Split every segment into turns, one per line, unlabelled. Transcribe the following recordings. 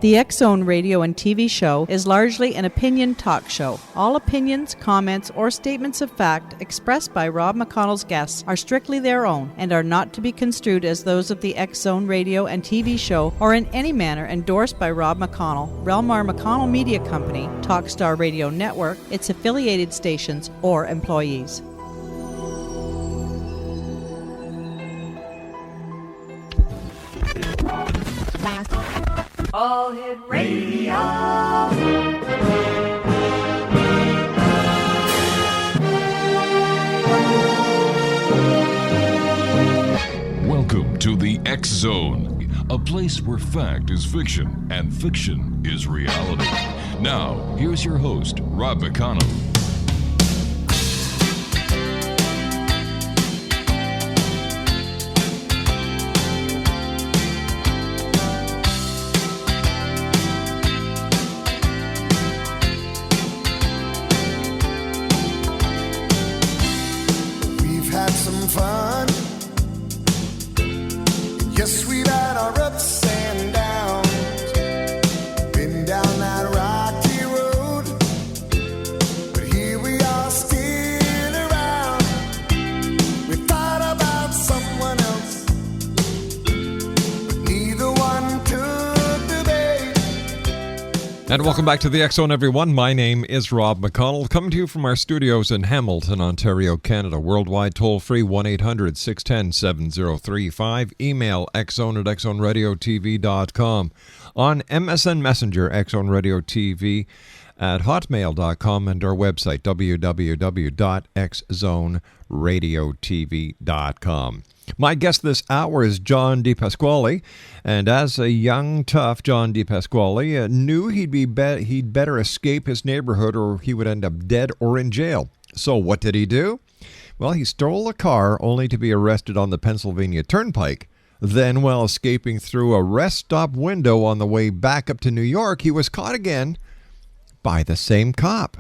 The X-Zone radio and TV show is largely an opinion talk show. All opinions, comments, or statements of fact expressed by Rob McConnell's guests are strictly their own and are not to be construed as those of the X-Zone radio and TV show or in any manner endorsed by Rob McConnell, Relmar McConnell Media Company, TalkStar Radio Network, its affiliated stations, or employees.
All Hit Radio.
Welcome to the X Zone, a place where fact is fiction and fiction is reality. Now, here's your host, Rob McConnell.
Fun. Yes, we've had our ups and downs, been down that rocky road, but here we are still around. We thought about someone else, but neither one took the bait.
And welcome back to the X Zone, everyone. My name is Rob McConnell, coming to you from our studios in Hamilton, Ontario, Canada. Worldwide toll-free, 1-800-610-7035. Email xzone@xzoneradiotv.com. On MSN Messenger, xzoneradiotv at hotmail.com, and our website, www.xzoneradiotv.com. My guest this hour is John DePasquale, and as a young, tough John DePasquale knew he'd better escape his neighborhood or he would end up dead or in jail. So what did he do? Well, he stole a car only to be arrested on the Pennsylvania Turnpike. Then, while escaping through a rest stop window on the way back up to New York, he was caught again by the same cop.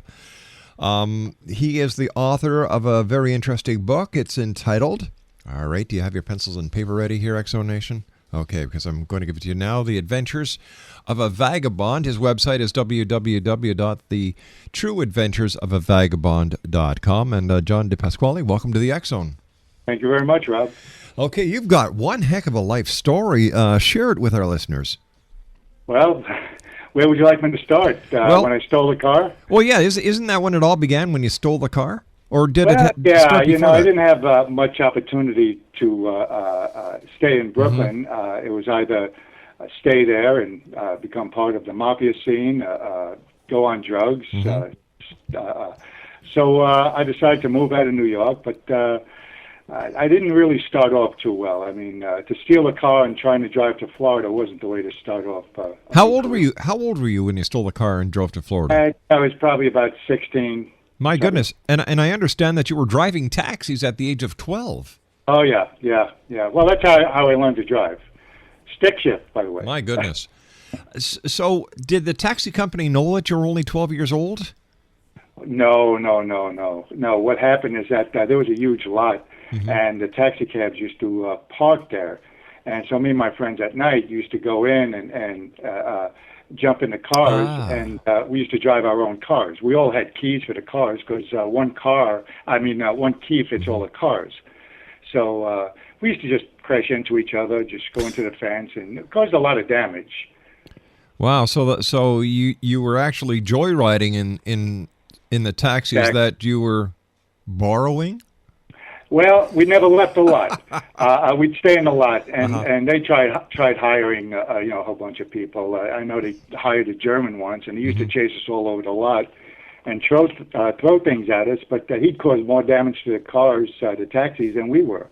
He is the author of a very interesting book. It's entitled... All right, do you have your pencils and paper ready here, X-Zone Nation? Okay, because I'm going to give it to you now. The Adventures of a Vagabond. His website is www.thetrueadventuresofavagabond.com. And John DePasquale, welcome to the X-Zone.
Thank you very much, Rob.
Okay, you've got one heck of a life story. Share it with our listeners.
Well, where would you like me to start? When I stole the car?
Well, yeah, isn't that when it all began, when you stole the car? Or did
it
start before that?
I didn't have much opportunity to stay in Brooklyn. It was either stay there and become part of the mafia scene, go on drugs. So I decided to move out of New York, but I didn't really start off too well. I mean, to steal a car and trying to drive to Florida wasn't the way to start off.
How old were you? How old were you when you stole the car and drove to Florida?
I was probably about 16.
My goodness. And I understand that you were driving taxis at the age of 12.
Oh, yeah. Well, that's how I learned to drive. Stick shift, by the way.
My goodness. So did the taxi company know that you were only 12 years old?
No. What happened is that there was a huge lot, and the taxi cabs used to park there. And so me and my friends at night used to go in and jump in the cars, and we used to drive our own cars. We all had keys for the cars because one key fits all the cars. So we used to just crash into each other, just go into the fence, and it caused a lot of damage.
Wow! So you were actually joyriding in the taxis that you were borrowing?
Well, we never left the lot. We'd stay in the lot, and they tried hiring a whole bunch of people. I know they hired a German once, and he used to chase us all over the lot and throw things at us. But he'd cause more damage to the cars, the taxis, than we were.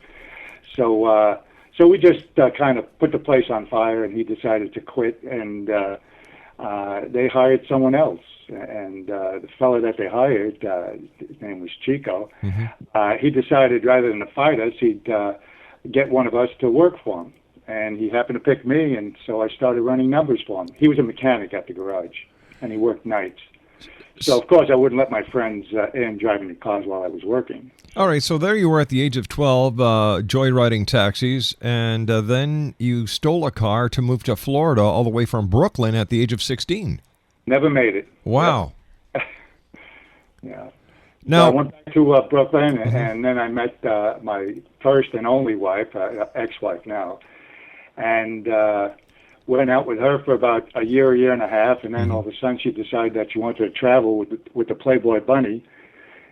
So we just kind of put the place on fire, and he decided to quit, and they hired someone else. And the fellow that they hired, his name was Chico, he decided rather than to fight us, he'd get one of us to work for him. And he happened to pick me, and so I started running numbers for him. He was a mechanic at the garage, and he worked nights. So, of course, I wouldn't let my friends in driving the cars while I was working.
All right, so there you were at the age of 12, joyriding taxis, and then you stole a car to move to Florida all the way from Brooklyn at the age of 16.
Never made it.
Wow.
Yeah.
Now,
So I went back to Brooklyn, and then I met my first and only wife, ex-wife now, and went out with her for about a year and a half, and then all of a sudden she decided that she wanted to travel with the Playboy Bunny,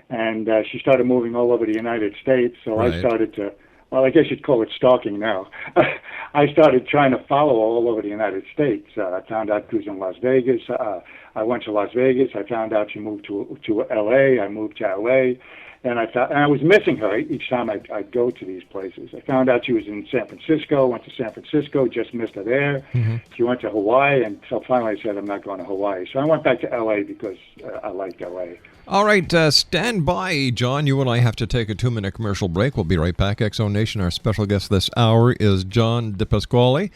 and she started moving all over the United States. So
Right.
I started to, well, I guess you'd call it stalking now. I started trying to follow her all over the United States. I found out she was in Las Vegas. I went to Las Vegas. I found out she moved to L.A. I moved to L.A. And I was missing her each time I'd go to these places. I found out she was in San Francisco, went to San Francisco, just missed her there. She went to Hawaii, and so finally I said, I'm not going to Hawaii. So I went back to L.A. because I liked L.A.
all right, stand by, John. You and I have to take a 2-minute commercial break. We'll be right back. X-Zone Nation, our special guest this hour is John DePasquale.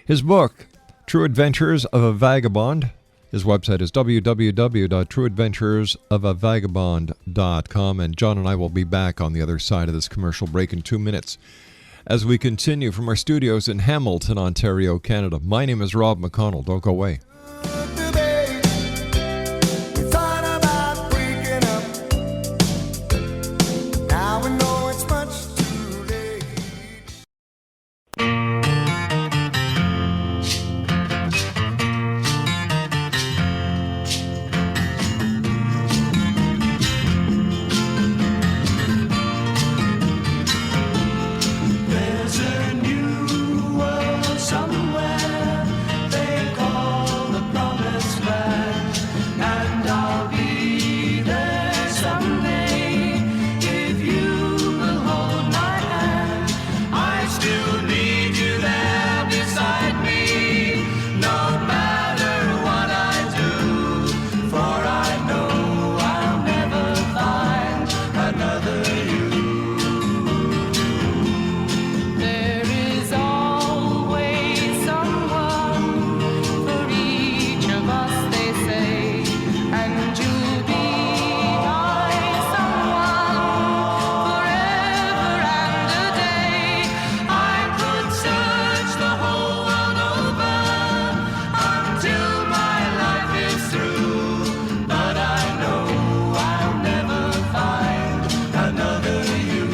His book, True Adventures of a Vagabond. His website is www.trueadventuresofavagabond.com. And John and I will be back on the other side of this commercial break in 2 minutes as we continue from our studios in Hamilton, Ontario, Canada. My name is Rob McConnell. Don't go away.
We thought about breaking up. Now we know it's much too late. There's a new world somewhere they call the promised land, and I'll be there someday if you will hold my hand. I still need you there beside me, no matter what I do, for I know I'll never find another you. There is always someone for each of us, they say, and you'll be my someone forever and a day. I could search the whole world over until my life is through, but I know I'll never find another you.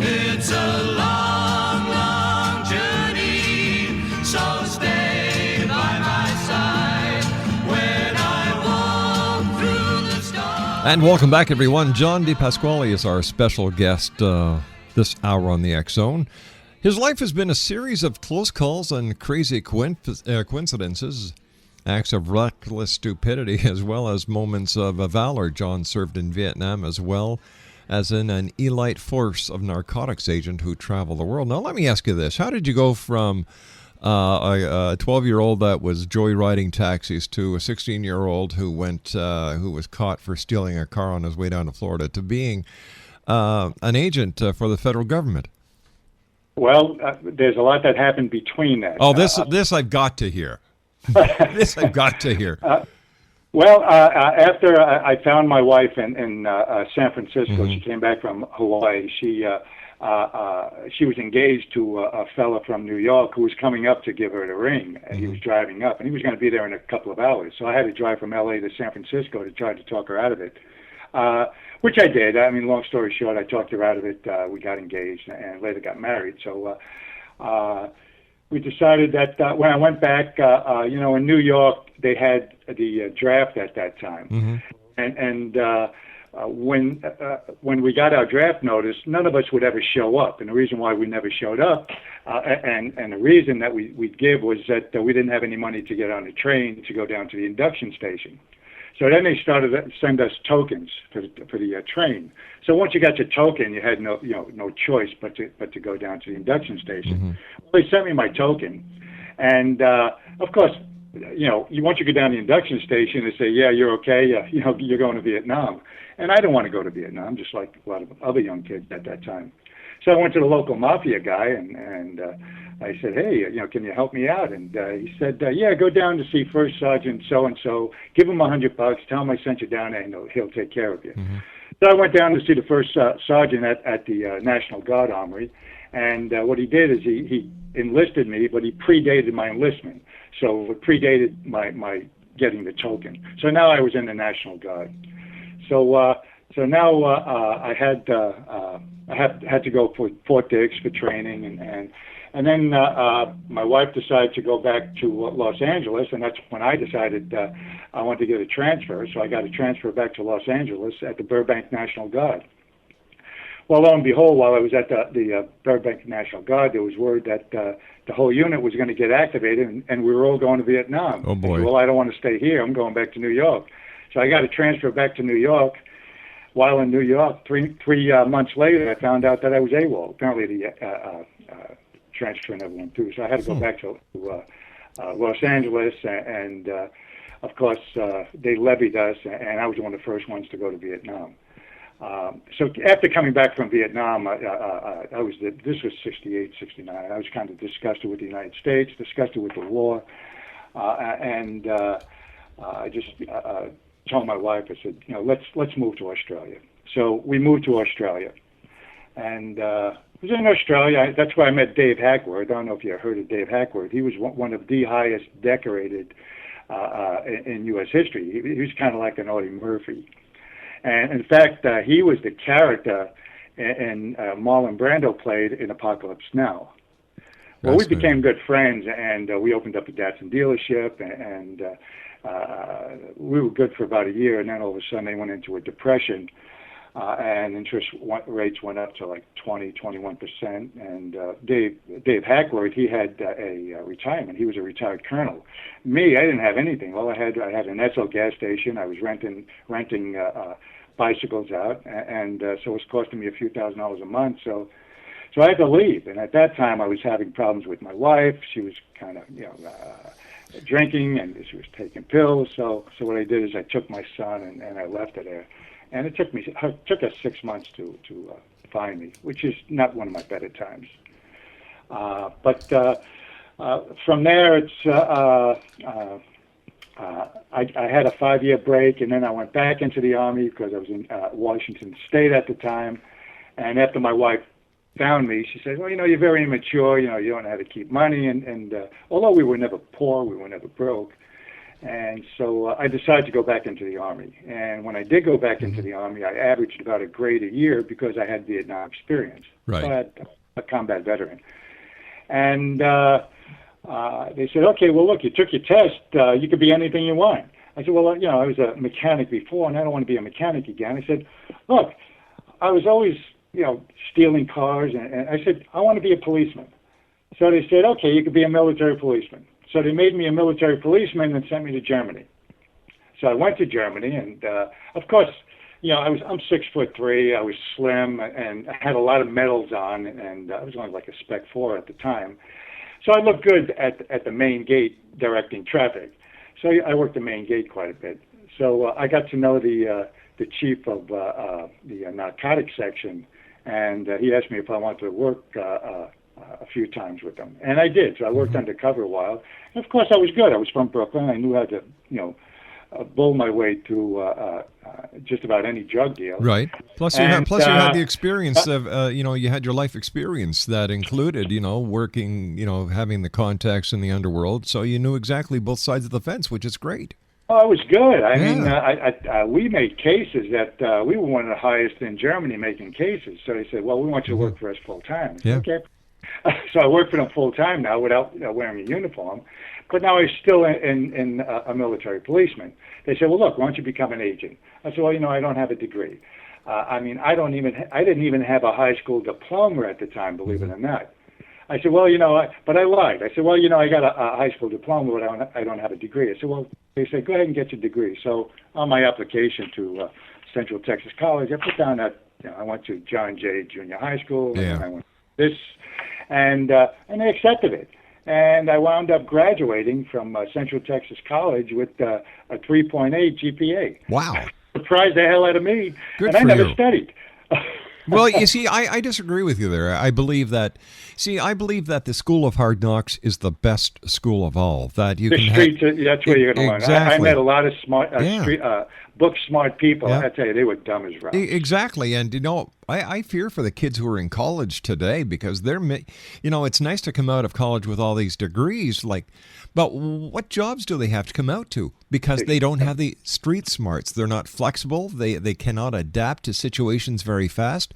It's a long, long journey, so stay by my side when I walk through the storm.
And welcome back, everyone. John DePasquale is our special guest this hour on the X-Zone. His life has been a series of close calls and crazy coincidences, acts of reckless stupidity, as well as moments of valor. John served in Vietnam as well as in an elite force of narcotics agent who traveled the world. Now, let me ask you this. How did you go from a 12-year-old that was joyriding taxis to a 16-year-old who was caught for stealing a car on his way down to Florida to being an agent for the federal government?
Well, there's a lot that happened between that.
Oh, this I've got to hear. This I've got to hear.
Well, after I found my wife in San Francisco, she came back from Hawaii. She was engaged to a fella from New York who was coming up to give her the ring. And he was driving up, and he was going to be there in a couple of hours. So I had to drive from L.A. to San Francisco to try to talk her out of it, which I did. I mean, long story short, I talked her out of it. We got engaged and later got married. So we decided that when I went back, in New York, they had the draft at that time. And when we got our draft notice, none of us would ever show up. And the reason why we never showed up, and the reason that we'd give was that we didn't have any money to get on the train to go down to the induction station. So then they started to send us tokens for the train. So once you got your token, you had no choice but to go down to the induction station. Well, they sent me my token, and of course, once you go down the induction station, they say, yeah, you're okay. You're going to Vietnam. And I didn't want to go to Vietnam, just like a lot of other young kids at that time. So I went to the local mafia guy, and I said, hey, can you help me out? And he said, yeah, go down to see First Sergeant so-and-so, give him $100, tell him I sent you down there, and he'll take care of you. Mm-hmm. So I went down to see the First Sergeant at the National Guard Armory, and what he did is he enlisted me, but he predated my enlistment. So it predated my getting the token. So now I was in the National Guard. So now I had to go for Fort Dix for training, and then my wife decided to go back to Los Angeles, and that's when I decided I wanted to get a transfer. So I got a transfer back to Los Angeles at the Burbank National Guard. Well, lo and behold, while I was at the Burbank National Guard, there was word that the whole unit was going to get activated, and we were all going to Vietnam.
Oh, boy.
Said, well, I don't want to stay here. I'm going back to New York. So I got a transfer back to New York. While in New York, three months later, I found out that I was AWOL. Apparently, the transfer never went through. So I had to go back to Los Angeles, and of course, they levied us, and I was one of the first ones to go to Vietnam. So after coming back from Vietnam, this was 68, 69. I was kind of disgusted with the United States, disgusted with the war, and I just told my wife, I said, let's move to Australia. So we moved to Australia, and I was in Australia. That's where I met Dave Hackworth. I don't know if you heard of Dave Hackworth. He was one of the highest decorated in U.S. history. He was kind of like an Audie Murphy. And in fact, he was the character in Marlon Brando played in Apocalypse Now. Well, we became good friends, and we opened up a Datsun dealership, and we were good for about a year, and then all of a sudden they went into a depression, and interest rates went up to like 21%. And Dave Hackworth, he had a retirement. He was a retired colonel. Me, I didn't have anything. Well, I had an Esso gas station. I was renting bicycles out, and so it was costing me a few $1,000s a month. So I had to leave. And at that time, I was having problems with my wife. She was kind of drinking, and she was taking pills. So what I did is I took my son and I left her there. And it took us 6 months to find me, which is not one of my better times. But from there, I had a 5-year break, and then I went back into the Army because I was in Washington State at the time. And after my wife found me, she said, well, you're very immature, you don't know how to keep money. And although we were never poor, we were never broke. And so I decided to go back into the Army. And when I did go back into the Army, I averaged about a grade a year because I had Vietnam experience.
Right.
So I had a combat veteran. And they said, okay, well, look, you took your test. You could be anything you want. I said, well, I was a mechanic before, and I don't want to be a mechanic again. I said, look, I was always, stealing cars. And I said, I want to be a policeman. So they said, okay, you could be a military policeman. So they made me a military policeman and sent me to Germany. So I went to Germany, and of course, I'm 6'3". I was slim, and I had a lot of medals on, and I was only like a Spec 4 at the time. So I looked good at the main gate directing traffic. So I worked the main gate quite a bit. So I got to know the chief of the narcotics section, and he asked me if I wanted to work a few times with them, and I did. So I worked undercover a while, and of course I was good. I was from Brooklyn. I knew how to, bull my way through just about any drug deal.
Right. Plus, you had the experience of, you had your life experience that included, working, having the contacts in the underworld. So you knew exactly both sides of the fence, which is great.
Oh, I was good. I mean, we made cases that we were one of the highest in Germany making cases. So they said, well, we want you to work for us full time.
Yeah.
Okay. So I work for them full time now without wearing a uniform. But now I'm still in a military policeman. They said, well, look, why don't you become an agent? I said, well, I don't have a degree. I didn't even have a high school diploma at the time, believe it or not. I said, well, but I lied. I said, well, I got a high school diploma, but I don't have a degree. I said, well, they said, go ahead and get your degree. So on my application to Central Texas College, I put down that I went to John Jay Junior High School, and I went to this, and they accepted it. and I wound up graduating from Central Texas College with a 3.8 GPA.
Wow.
Surprised the hell out of me.
Good
and I
for
never
you.
studied.
Well, you see, I disagree with you there. I believe that the School of Hard Knocks is the best school of all. That you
The
can
streets, that's where you're going to learn.
Exactly.
I met a lot of smart, book smart people.
Yeah.
I tell you, they were dumb as rocks.
Exactly. And, I fear for the kids who are in college today because it's nice to come out of college with all these degrees, but what jobs do they have to come out to? Because they don't have the street smarts. They're not flexible. They cannot adapt to situations very fast.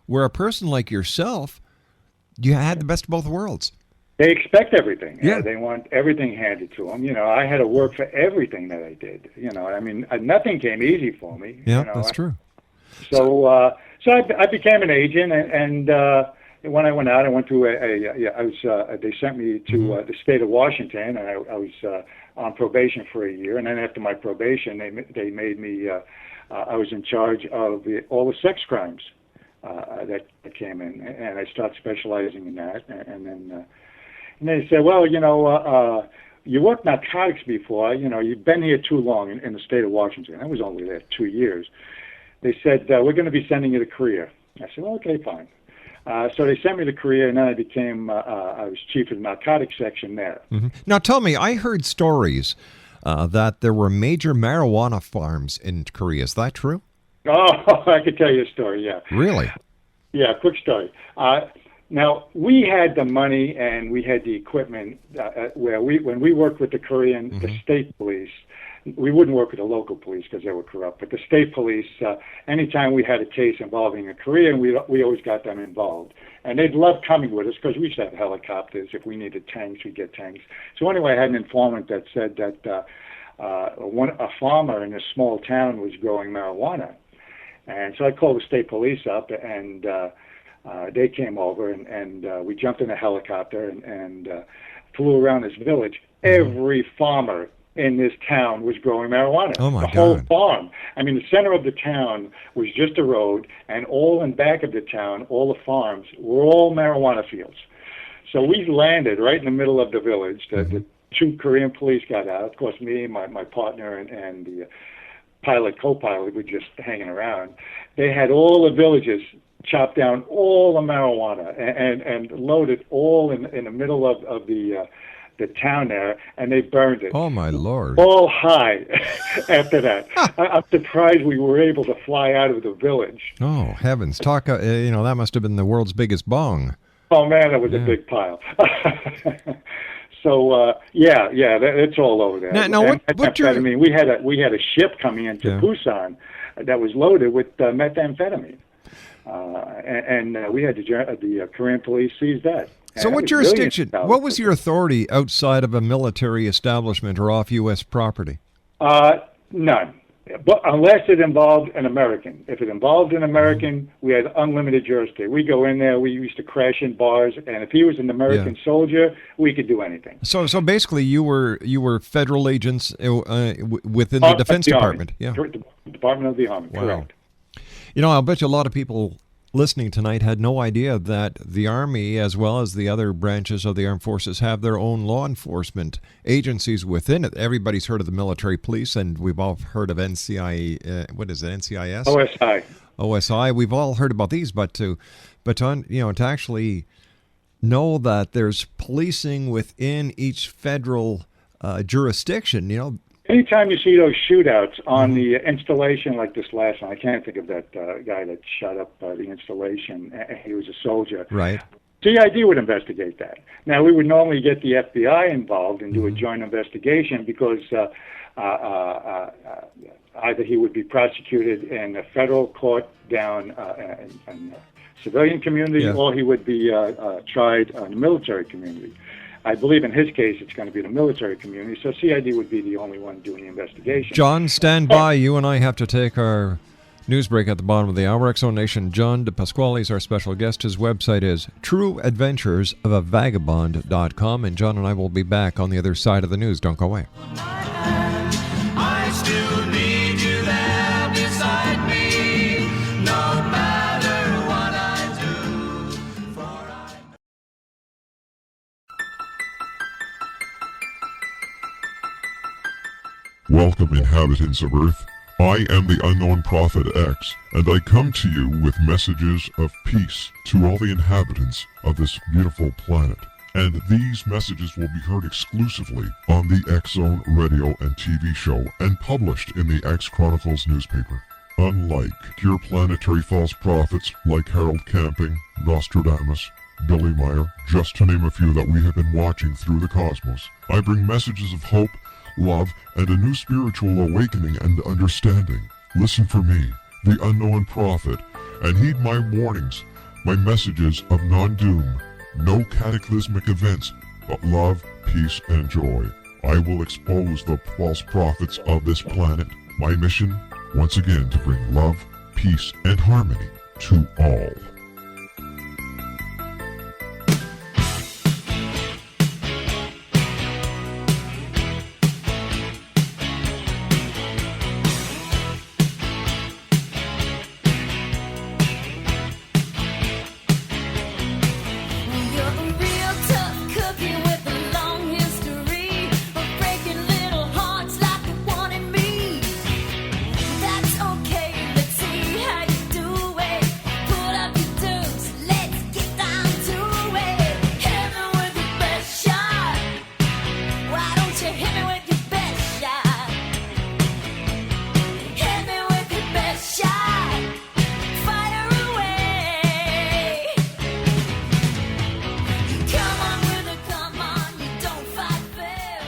Where a person like yourself, you had the best of both worlds.
They expect everything.
Yeah.
They want everything handed to them. I had to work for everything that I did. Nothing came easy for me.
Yeah, that's true.
So I became an agent, and when I went out, I went to they sent me to the state of Washington, and I was on probation for a year, and then after my probation, they made me. I was in charge of all the sex crimes that came in, and I started specializing in that, and then they said, well, you worked narcotics before, you've been here too long in the state of Washington. I was only there 2 years. They said, we're going to be sending you to Korea. I said, well, okay, fine. So they sent me to Korea, and then I became, I was chief of the narcotics section there.
Mm-hmm. Now tell me, I heard stories that there were major marijuana farms in Korea. Is that true?
Oh, I could tell you a story, yeah.
Really?
Yeah, quick story. Now, we had the money and we had the equipment when we worked with the Korean, the state police, we wouldn't work with the local police because they were corrupt, but the state police, anytime we had a case involving a Korean, we always got them involved. And they'd love coming with us because we used to have helicopters. If we needed tanks, we'd get tanks. So anyway, I had an informant that said that a farmer in a small town was growing marijuana. And so I called the state police up, and they came over, and we jumped in a helicopter and flew around this village. Every farmer in this town was growing marijuana.
Oh, my
God. The whole farm. I mean, the center of the town was just a road, and all in back of the town, all the farms, were all marijuana fields. So we landed right in the middle of the village. The two Korean police got out. Of course, me, my partner, and the co-pilot were just hanging around. They had all the villages chopped down all the marijuana and loaded all in the middle of the town there, and they burned it.
Oh, my Lord.
All high after that. I'm surprised we were able to fly out of the village.
Oh, heavens. Talk, that must have been the world's biggest bong.
Oh, man, that was a big pile. So it's all over there.
Now
we had a ship coming into Busan that was loaded with methamphetamine, and we had the Korean police seize that.
So what jurisdiction? What was your authority outside of a military establishment or off U.S. property?
None. But unless it involved an American. If it involved an American, we had unlimited jurisdiction. We go in there. We used to crash in bars, and if he was an American soldier, we could do anything. So
basically, you were federal agents within the Defense Department.
Yeah, Department of the Army.
Wow.
Correct.
I'll bet you a lot of people listening tonight had no idea that the Army, as well as the other branches of the armed forces, have their own law enforcement agencies within it. Everybody's heard of the military police, and we've all heard of NCIS.
OSI.
OSI. We've all heard about these, but to actually know that there's policing within each federal jurisdiction,
Anytime you see those shootouts on the installation like this last one, I can't think of that guy that shot up the installation. He was a soldier.
Right.
CID would investigate that. Now, we would normally get the FBI involved and do a joint investigation because either he would be prosecuted in a federal court down in the civilian community or he would be tried in the military community. I believe in his case it's going to be the military community, so CID would be the only one doing the investigation.
John, stand by. You and I have to take our news break at the bottom of the hour. X-Zone Nation, John DePasquale is our special guest. His website is trueadventuresofavagabond.com, and John and I will be back on the other side of the news. Don't go away.
I still need you there beside me, no matter what I do.
Welcome, inhabitants of Earth. I am the unknown prophet X, and I come to you with messages of peace to all the inhabitants of this beautiful planet. And these messages will be heard exclusively on the X Zone radio and TV show and published in the X Chronicles newspaper. Unlike pure planetary false prophets like Harold Camping, Nostradamus, Billy Meyer, just to name a few that we have been watching through the cosmos, I bring messages of hope, love, and a new spiritual awakening and understanding. Listen for me, the unknown prophet, and heed my warnings, my messages of non-doom, no cataclysmic events, but love, peace, and joy. I will expose the false prophets of this planet. My mission, once again, to bring love, peace, and harmony to all.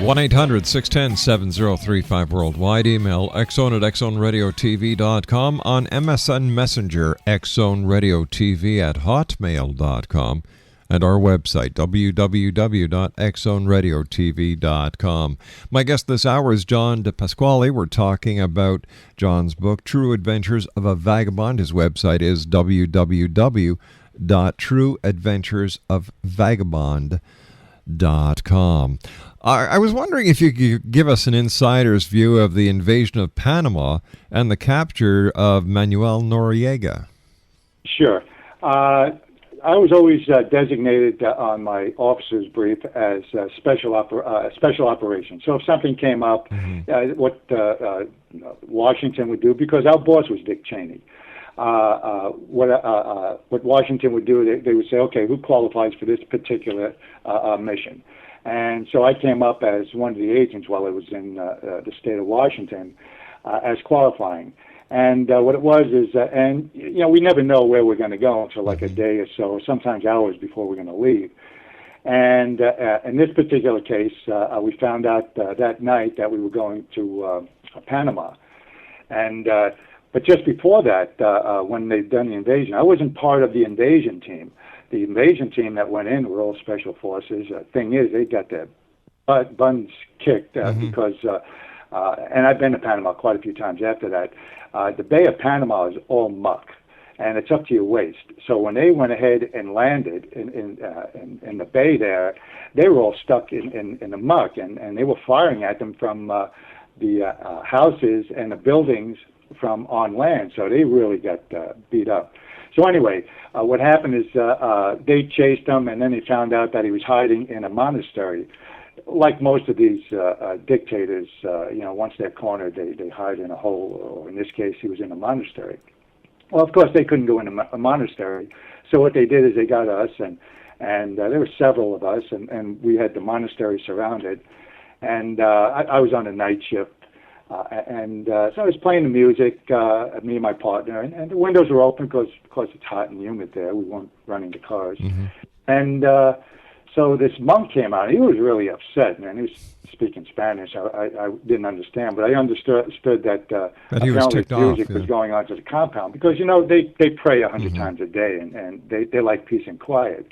One 1-800-610-7035 worldwide. Email xzone@xzoneradiotv.com. On MSN Messenger, xzoneradiotv@hotmail.com. And our website, www.xzoneradiotv.com. My guest this hour is John DePasquale. We're talking about John's book, True Adventures of a Vagabond. His website is www.trueadventuresofvagabond.com. I was wondering if you could give us an insider's view of the invasion of Panama and the capture of Manuel Noriega.
Sure. I was always designated on my officer's brief as special operation. So if something came up, what Washington would do, because our boss was Dick Cheney, what Washington would do, they would say, okay, who qualifies for this particular mission? And so I came up as one of the agents while I was in the state of Washington as qualifying. And what it was is, and you know, we never know where we're going to go until like a day or so, or sometimes hours before we're going to leave. And in this particular case, we found out that night that we were going to Panama. And but just before that, when they'd done the invasion, I wasn't part of the invasion team. The invasion team that went in were all special forces. Thing is, they got their buns kicked because, and I've been to Panama quite a few times after that. The Bay of Panama is all muck, and it's up to your waist. So when they went ahead and landed in the bay there, they were all stuck in the muck, and they were firing at them from the houses and the buildings from on land. So they really got beat up. So anyway, what happened is they chased him, and then they found out that he was hiding in a monastery. Like most of these dictators, once they're cornered, they hide in a hole, or in this case, he was in a monastery. Well, of course, they couldn't go in a monastery. So what they did is they got us, and there were several of us, and we had the monastery surrounded. And I was on a night shift. So I was playing the music, me and my partner, and the windows were open because it's hot and humid there. We weren't running the cars. And so this monk came out. He was really upset, man. He was speaking Spanish. I didn't understand, but I understood that
he was ticked off,
music was going on to the compound because, they pray 100 times a day, and they like peace and quiet.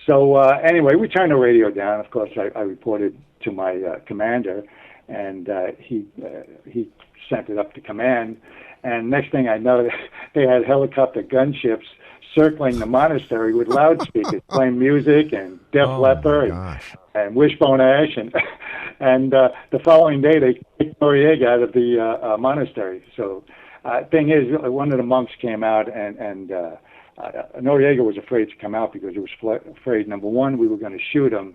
So anyway, we turned the radio down. Of course, I reported to my commander, and he sent it up to command. And next thing I know, they had helicopter gunships circling the monastery with loudspeakers, playing music and Def Leppard and Wishbone Ash. And the following day, they kicked Noriega out of the monastery. So thing is, one of the monks came out, and Noriega was afraid to come out because he was afraid, number one, we were going to shoot him,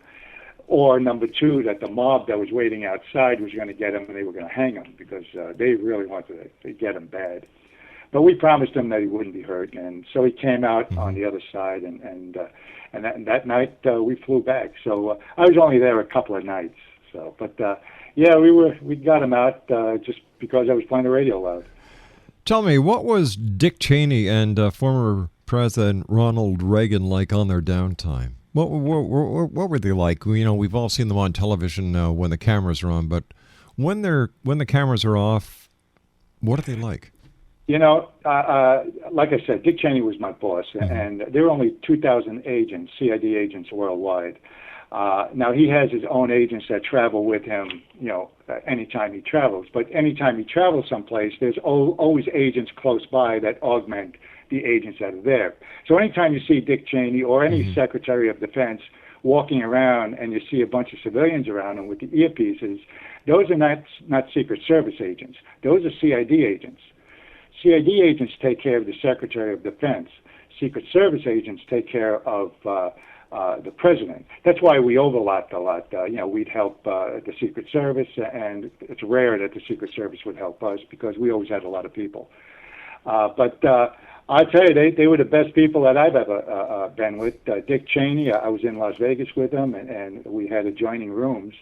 or number two, that the mob that was waiting outside was going to get him and they were going to hang him because they really wanted to get him bad. But we promised him that he wouldn't be hurt, and so he came out on the other side, and that night we flew back. So I was only there a couple of nights. So, but yeah, we got him out just because I was playing the radio loud.
Tell me, what was Dick Cheney and former President Ronald Reagan like on their downtime? What were they like? You know, we've all seen them on television when the cameras are on, but when the cameras are off, what are they like?
You know, like I said, Dick Cheney was my boss, and there were only 2,000 agents, CID agents worldwide. Now, he has his own agents that travel with him, you know, anytime he travels. But anytime he travels someplace, there's always agents close by that augment the agents that are there. So anytime you see Dick Cheney or any Secretary of Defense walking around and you see a bunch of civilians around him with the earpieces, those are not Secret Service agents. Those are CID agents. CID agents take care of the Secretary of Defense. Secret Service agents take care of the president. That's why we overlapped a lot. You know, we'd help the Secret Service, and it's rare that the Secret Service would help us because we always had a lot of people. But I'll tell you, they were the best people that I've ever been with. Dick Cheney, I was in Las Vegas with him, and we had adjoining rooms.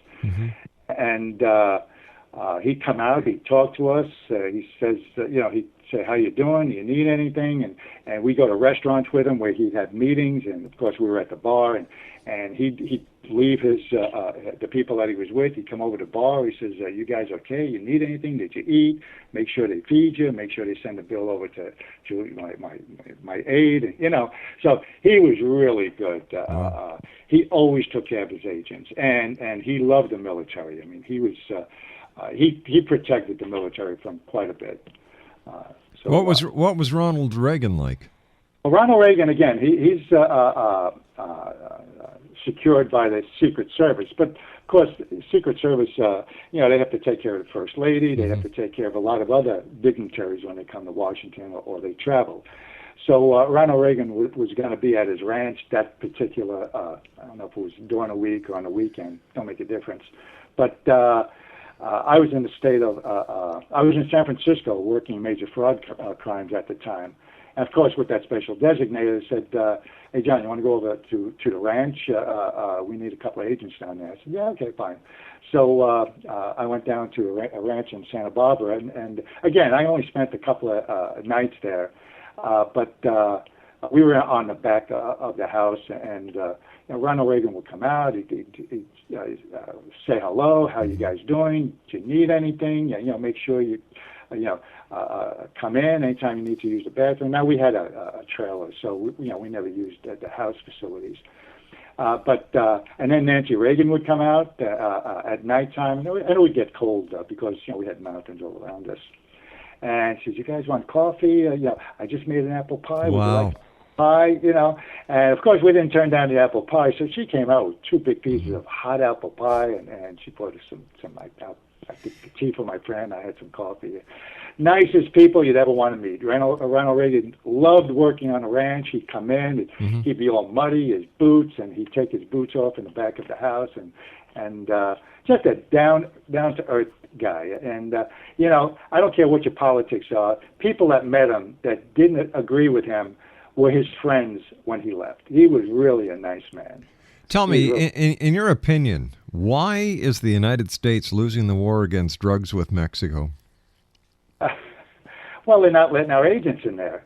And he'd come out, he'd talk to us. He says, you know, he'd say, how you doing? Do you need anything? And we go to restaurants with him where he'd have meetings, and of course we were at the bar, and he'd leave his the people that he was with. He'd come over to the bar. He says, you guys okay? You need anything? Did you eat? Make sure they feed you. Make sure they send the bill over to my aide. You know, so he was really good. He always took care of his agents, and he loved the military. I mean, he was he protected the military from quite a bit. So,
what was Ronald Reagan like?
Well, Ronald Reagan, again, he's secured by the Secret Service, but of course, Secret Service, you know, they have to take care of the First Lady. They have to take care of a lot of other dignitaries when they come to Washington or they travel. So Ronald Reagan was going to be at his ranch that particular. I don't know if it was during a week or on a weekend. Don't make a difference, but. I was in the state of, I was in San Francisco working major fraud crimes at the time. And of course, with that special designator, they said, hey, John, you want to go over to the ranch? We need a couple of agents down there. I said, yeah, okay, fine. So I went down to a ranch in Santa Barbara. And again, I only spent a couple of nights there. But we were on the back of the house, and you know, Ronald Reagan would come out. He'd say hello. How you guys doing? Do you need anything? You know, make sure you come in anytime you need to use the bathroom. Now we had a trailer, so we never used the house facilities. But and then Nancy Reagan would come out at nighttime, and it would get cold because we had mountains all around us. And she says, "You guys want coffee? I just made an apple pie. Would you like pie?" And of course we didn't turn down the apple pie, so she came out with 2 big pieces of hot apple pie, and she brought us some I think tea for my friend. I had some coffee. Nicest people you'd ever want to meet. Ronald Reagan loved working on a ranch. He'd come in, he'd be all muddy, his boots, and he'd take his boots off in the back of the house, and just a down to earth guy. And I don't care what your politics are. People that met him that didn't agree with him were his friends when he left. He was really a nice man.
Tell me, in your opinion, why is the United States losing the war against drugs with Mexico?
Well, they're not letting our agents in there.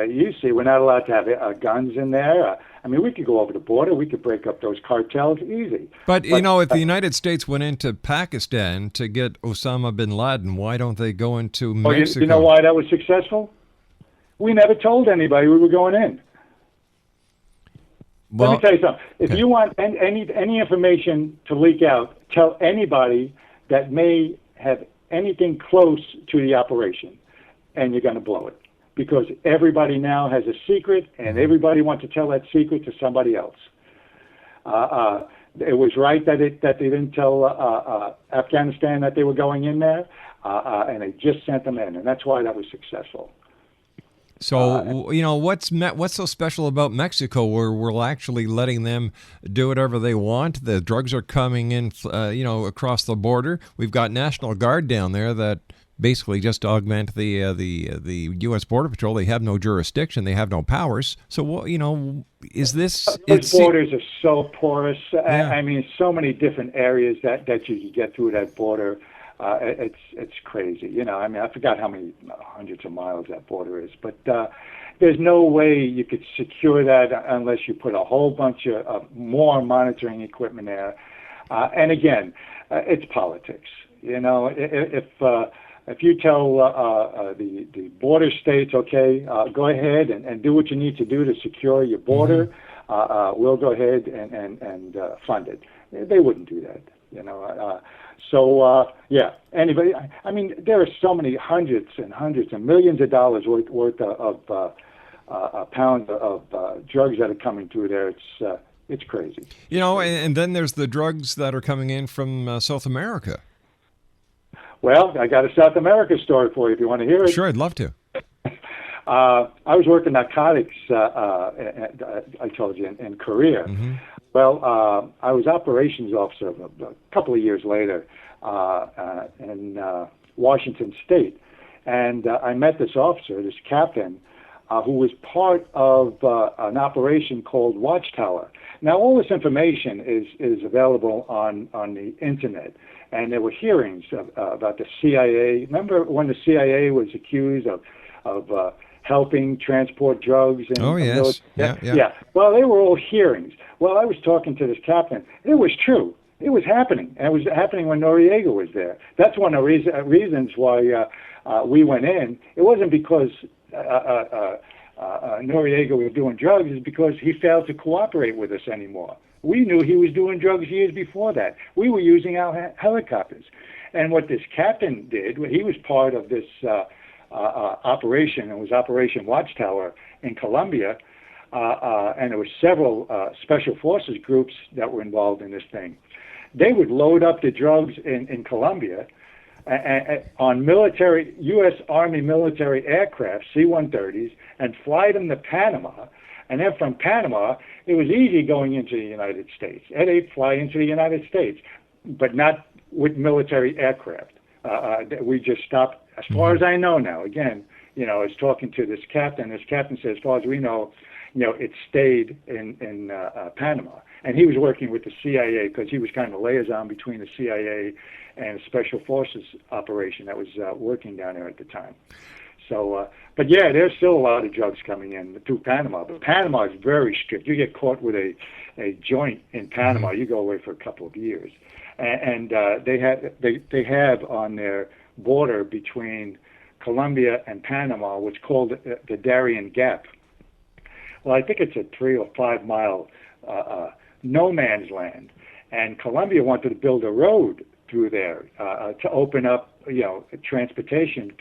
You see, we're not allowed to have guns in there. I mean, we could go over the border. We could break up those cartels easy.
But if the United States went into Pakistan to get Osama bin Laden, why don't they go into Mexico?
You know why that was successful? We never told anybody we were going in.
Well,
let me tell you something. If you want any information to leak out, tell anybody that may have anything close to the operation, and you're going to blow it. Because everybody now has a secret, and everybody wants to tell that secret to somebody else. It was right that they didn't tell Afghanistan that they were going in there, and they just sent them in, and that's why that was successful.
So, what's so special about Mexico where we're actually letting them do whatever they want? The drugs are coming in, across the border. We've got National Guard down there that basically just augment the U.S. Border Patrol. They have no jurisdiction. They have no powers. So, is this...
Those borders are so porous. Yeah. I mean, so many different areas that you can get through that border. It's crazy. I mean, I forgot how many hundreds of miles that border is, but there's no way you could secure that unless you put a whole bunch of more monitoring equipment there. And again, it's politics. If you tell the border states, okay, go ahead and do what you need to do to secure your border, we'll go ahead and fund it. They wouldn't do that. Anybody. I mean, there are so many hundreds and millions of dollars worth of pounds of drugs that are coming through there. It's crazy.
And then there's the drugs that are coming in from South America.
Well, I got a South America story for you if you want to hear it.
Sure, I'd love to.
I was working narcotics, I told you, in Korea.
Mm-hmm.
Well, I was operations officer a couple of years later in Washington State. And I met this officer, this captain, who was part of an operation called Watchtower. Now, all this information is available on the Internet. And there were hearings about the CIA. Remember when the CIA was accused of helping transport drugs?
Oh, yes.
Yeah. Well, they were all hearings. Well, I was talking to this captain. It was true. It was happening. And it was happening when Noriega was there. That's one of the reasons why we went in. It wasn't because Noriega was doing drugs. It's because he failed to cooperate with us anymore. We knew he was doing drugs years before that. We were using our helicopters. And what this captain did, he was part of this operation. It was Operation Watchtower in Colombia. And there were several special forces groups that were involved in this thing. They would load up the drugs in Colombia on military, U.S. Army military aircraft, C-130s, and fly them to Panama. And then from Panama, it was easy going into the United States. And they'd fly into the United States, but not with military aircraft. We just stopped, as far as I know now. Again, I was talking to this captain. This captain said, as far as we know, it stayed in Panama. And he was working with the CIA because he was kind of a liaison between the CIA and a Special Forces operation that was working down there at the time. So, but yeah, there's still a lot of drugs coming in through Panama. But Panama is very strict. You get caught with a joint in Panama, you go away for a couple of years. And they have on their border between Colombia and Panama what's called the Darien Gap. Well, I think it's a 3 or 5 mile no man's land, and Colombia wanted to build a road through there to open up, transportation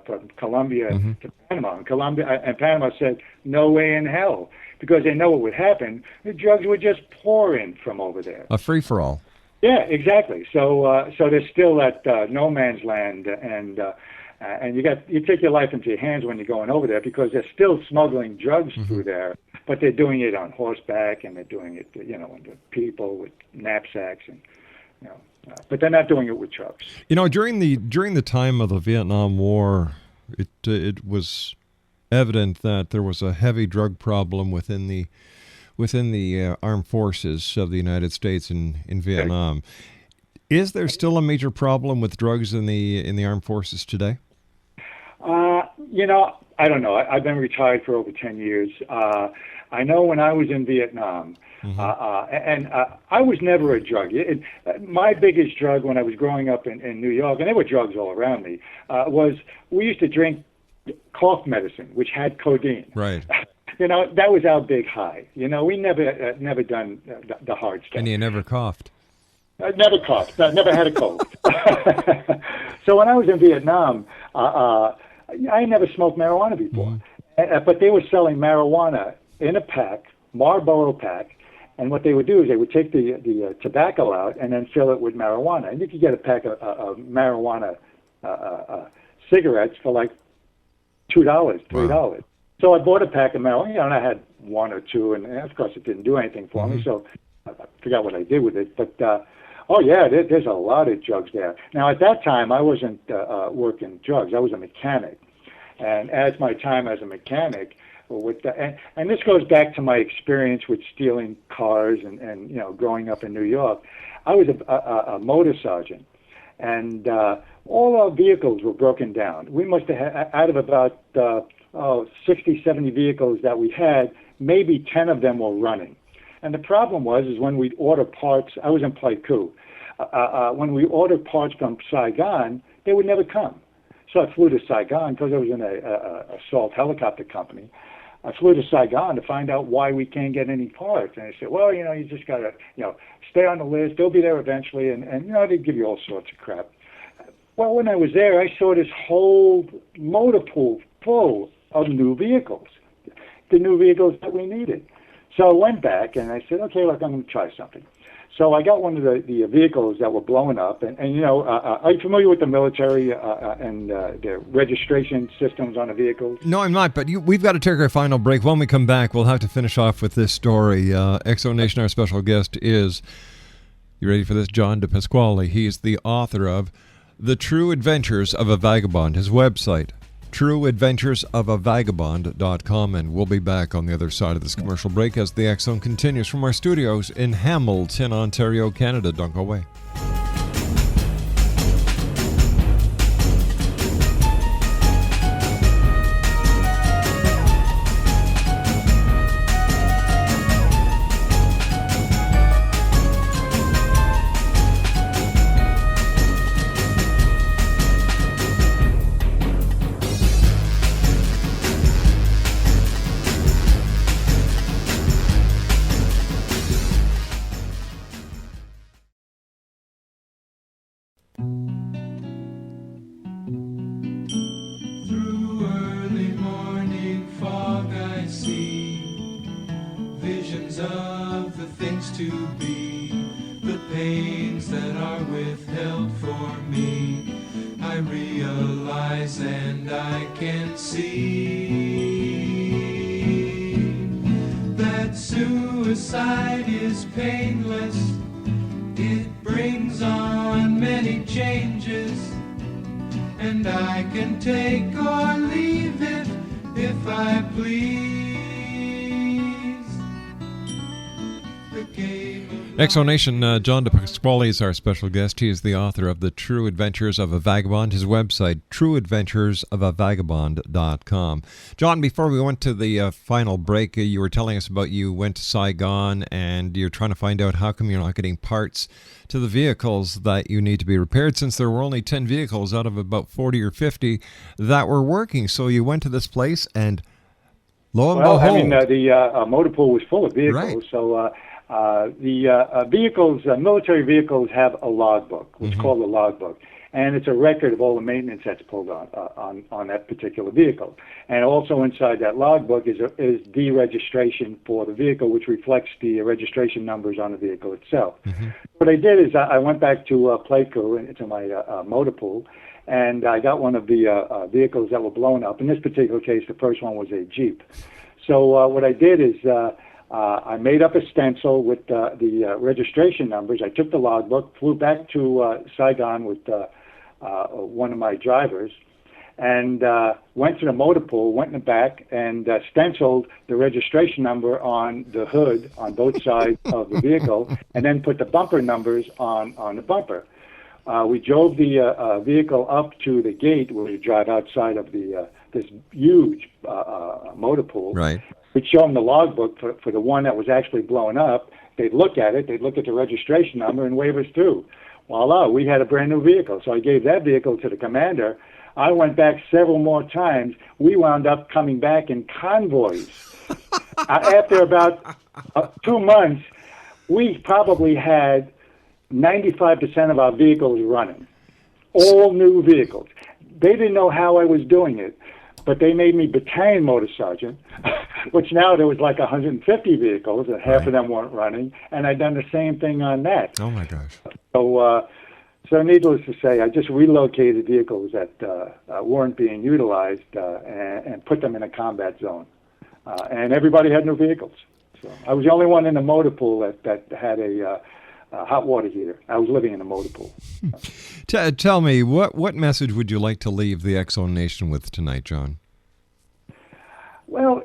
from Colombia to Panama. And Panama said, no way in hell, because they know what would happen. The drugs would just pour in from over there.
A free-for-all.
Yeah, exactly. So there's still that no man's land, and you take your life into your hands when you're going over there, because they're still smuggling drugs through there, but they're doing it on horseback, and they're doing it, under people with knapsacks, and but they're not doing it with trucks.
During the time of the Vietnam War, it was evident that there was a heavy drug problem within the armed forces of the United States in Vietnam. Is there still a major problem with drugs in the armed forces today?
I don't know. I've been retired for over 10 years. I know when I was in Vietnam, and I was never a drug. My biggest drug when I was growing up in New York, and there were drugs all around me, was we used to drink cough medicine, which had codeine.
Right.
That was our big high. We never done the hard stuff.
And you never coughed.
I never coughed. I never had a cold. So when I was in Vietnam, I never smoked marijuana before. But they were selling marijuana in a pack, Marlboro pack, and what they would do is they would take the tobacco out and then fill it with marijuana. And you could get a pack of marijuana cigarettes for like $2, $3. Wow. So I bought a pack of Mel, and I had one or two, and of course it didn't do anything for me, so I forgot what I did with it. But, there's a lot of drugs there. Now, at that time, I wasn't working drugs. I was a mechanic. And as my time as a mechanic, and this goes back to my experience with stealing cars and growing up in New York, I was a motor sergeant. And all our vehicles were broken down. We must have had, out of about 60, 70 vehicles that we had, maybe 10 of them were running. And the problem was when we'd order parts, I was in Pleiku, when we ordered parts from Saigon, they would never come. So I flew to Saigon because I was in a assault helicopter company. I flew to Saigon to find out why we can't get any parts. And they said, well, you just got to, stay on the list. They'll be there eventually. And they give you all sorts of crap. Well, when I was there, I saw this whole motor pool full of new vehicles, the new vehicles that we needed. So I went back and I said, okay, look, I'm going to try something. So I got one of the vehicles that were blowing up. And are you familiar with the military and the registration systems on the vehicles?
No, I'm not, but we've got to take our final break. When we come back, we'll have to finish off with this story. Exonation, our special guest is, you ready for this, John DePasquale. He is the author of The True Adventures of a Vagabond, his website, trueadventuresofavagabond.com, and we'll be back on the other side of this commercial break as the X Zone continues from our studios in Hamilton, Ontario, Canada. Don't go away.
Suicide is painless. It brings on many changes, and I can take or leave it if I please. The game of
Exonation, John DePasquale is our special guest. He is the author of The True Adventures of a Vagabond, his website, trueadventuresofavagabond.com. John, before we went to the final break, you were telling us about you went to Saigon and you're trying to find out how come you're not getting parts to the vehicles that you need to be repaired, since there were only 10 vehicles out of about 40 or 50 that were working. So you went to this place and lo and behold.
The motor pool was full of vehicles,
right.
So the vehicles, military vehicles, have a logbook, what's called a logbook, and it's a record of all the maintenance that's pulled on that particular vehicle. And also inside that logbook is the registration for the vehicle, which reflects the registration numbers on the vehicle itself. What I did is I went back to Pleiku and to my motor pool, and I got one of the vehicles that were blown up. In this particular case, the first one was a Jeep. So what I did is I made up a stencil with the registration numbers. I took the logbook, flew back to Saigon with one of my drivers, and went to the motor pool, went in the back, and stenciled the registration number on the hood on both sides of the vehicle, and then put the bumper numbers on the bumper. We drove the vehicle up to the gate where we drive outside of this huge motor pool.
Right.
We'd show them the logbook for the one that was actually blown up. They'd look at it, they'd look at the registration number and wave us through. Voila, we had a brand new vehicle. So I gave that vehicle to the commander. I went back several more times. We wound up coming back in convoys. After about 2 months, we probably had 95% of our vehicles running, all new vehicles. They didn't know how I was doing it, but they made me battalion motor sergeant, which now there was like 150 vehicles, and half of them weren't running, and I'd done the same thing on that.
Oh, my gosh.
So needless to say, I just relocated vehicles that weren't being utilized and put them in a combat zone. and everybody had new vehicles. So I was the only one in the motor pool that had a hot water heater. I was living in a motor pool.
Tell me, what message would you like to leave the X-Zone Nation with tonight, John?
Well,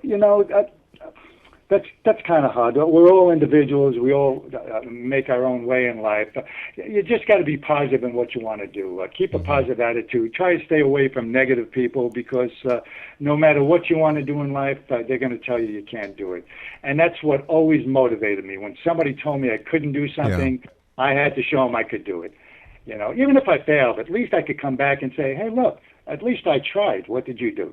that's kind of hard. We're all individuals. We all make our own way in life. You just got to be positive in what you want to do. Keep a positive attitude. Try to stay away from negative people, because no matter what you want to do in life, they're going to tell you can't do it. And that's what always motivated me. When somebody told me I couldn't do something, I had to show them I could do it. Even if I failed, at least I could come back and say, hey, look, at least I tried. What did you do?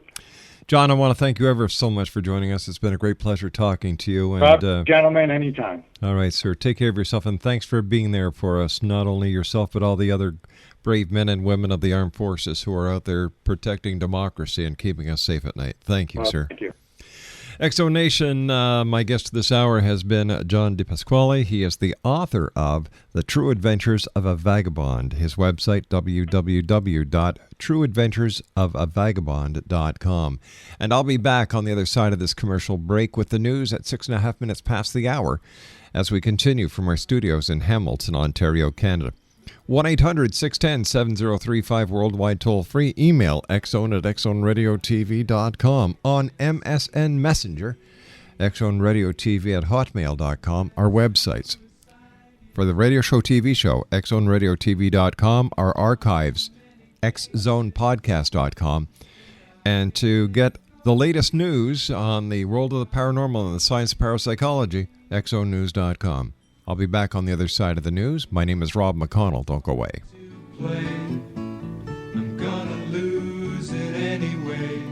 John, I want to thank you ever so much for joining us. It's been a great pleasure talking to you.
And gentlemen, anytime.
All right, sir. Take care of yourself, and thanks for being there for us, not only yourself, but all the other brave men and women of the armed forces who are out there protecting democracy and keeping us safe at night. Thank you, sir.
Thank you.
X-Zone Nation, my guest this hour has been John DePasquale. He is the author of The True Adventures of a Vagabond. His website, www.trueadventuresofavagabond.com. And I'll be back on the other side of this commercial break with the news at 6.5 minutes past the hour as we continue from our studios in Hamilton, Ontario, Canada. 1-800-610-7035 worldwide toll-free. Email xzone@xzoneradiotv.com. On MSN Messenger, xzoneradiotv@hotmail.com. Our websites. For the radio show, TV show, xzoneradiotv.com. Our archives, xzonepodcast.com. And to get the latest news on the world of the paranormal and the science of parapsychology, xzonenews.com. I'll be back on the other side of the news. My name is Rob McConnell. Don't go away.
I'm gonna lose it anyway.